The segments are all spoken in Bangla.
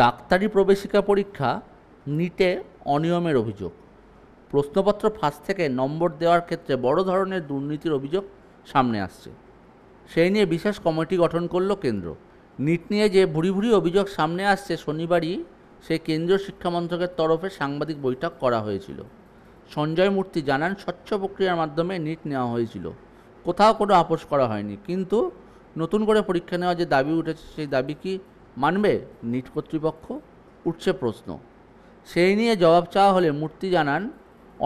ডাক্তারি প্রবেশিকা পরীক্ষা নিটে অনিয়মের অভিযোগ। প্রশ্নপত্র ফাঁস থেকে নম্বর দেওয়ার ক্ষেত্রে বড় ধরনের দুর্নীতির অভিযোগ সামনে আসছে। সেই নিয়ে বিশেষ কমিটি গঠন করল কেন্দ্র। নিট নিয়ে যে ভুরি ভুরি অভিযোগ সামনে আসছে, শনিবারই সেই কেন্দ্রীয় শিক্ষামন্ত্রকের তরফে সাংবাদিক বৈঠক করা হয়েছিল। সঞ্জয় মূর্তি জানান, স্বচ্ছ প্রক্রিয়ার মাধ্যমে নিট নেওয়া হয়েছিল, কোথাও কোনো আপোষ করা হয়নি। কিন্তু নতুন করে পরীক্ষা নেওয়ার যে দাবি উঠেছে, সেই দাবি কি মানবে নিট কর্তৃপক্ষ? উঠছে প্রশ্ন। সেই নিয়ে জবাব চাওয়া হলে মূর্তি জানান,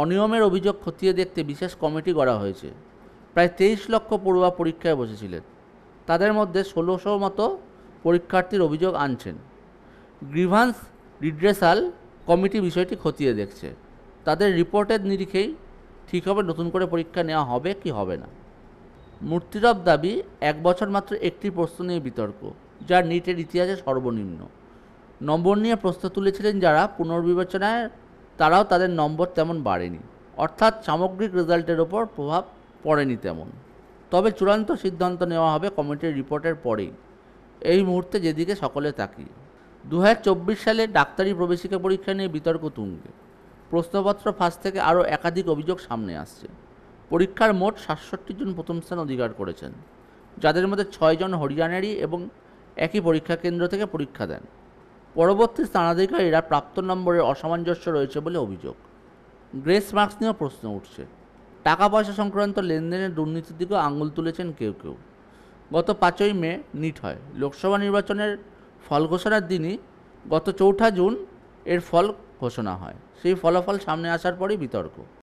অনিয়মের অভিযোগ খতিয়ে দেখতে বিশেষ কমিটি গড়া হয়েছে। প্রায় 23 লক্ষ পড়ুয়া পরীক্ষায় বসেছিলেন। তাদের মধ্যে 1600 মতো পরীক্ষার্থীর অভিযোগ আনছেন। গ্রিভান্স রিড্রেসাল কমিটি বিষয়টি খতিয়ে দেখছে। তাদের রিপোর্টের নিরিখেই ঠিক হবে নতুন করে পরীক্ষা নেওয়া হবে কি হবে না। মূর্তিরব দাবি, 1 বছর মাত্র একটি প্রশ্ন নিয়ে বিতর্ক, যা নিটের ইতিহাসে সর্বনিম্ন। নম্বর নিয়ে প্রশ্ন তুলেছিলেন যারা, পুনর্বিবেচনায় তারাও তাদের নম্বর তেমন বাড়েনি, অর্থাৎ সামগ্রিক রেজাল্টের ওপর প্রভাব পড়েনি তেমন। তবে চূড়ান্ত সিদ্ধান্ত নেওয়া হবে কমিটির রিপোর্টের পরেই, এই মুহূর্তে যেদিকে সকলে তাকিয়ে। 2024 সালে ডাক্তারি প্রবেশিকা পরীক্ষা নিয়ে বিতর্ক তুঙ্গে। প্রশ্নপত্র ফাঁস থেকে আরও একাধিক অভিযোগ সামনে আসছে। পরীক্ষার মোট 67 জন প্রথম স্থান অধিকার করেছেন, যাদের মধ্যে 6 জন হরিয়ানারই এবং একই পরীক্ষা কেন্দ্র থেকে পরীক্ষা দেন। পরবর্তী স্থানাধিকারীরা প্রাপ্ত নম্বরের অসামঞ্জস্য রয়েছে বলে অভিযোগ। গ্রেস মার্কস নিয়েও প্রশ্ন উঠছে। টাকা পয়সা সংক্রান্ত লেনদেনের দুর্নীতির দিকেও আঙুল তুলেছেন কেউ কেউ। গত 5ই মে নিট হয়। লোকসভা নির্বাচনের ফল ঘোষণার দিনই গত 4 জুন এর ফল ঘোষণা হয়। সেই ফলাফল সামনে আসার পরেই বিতর্ক।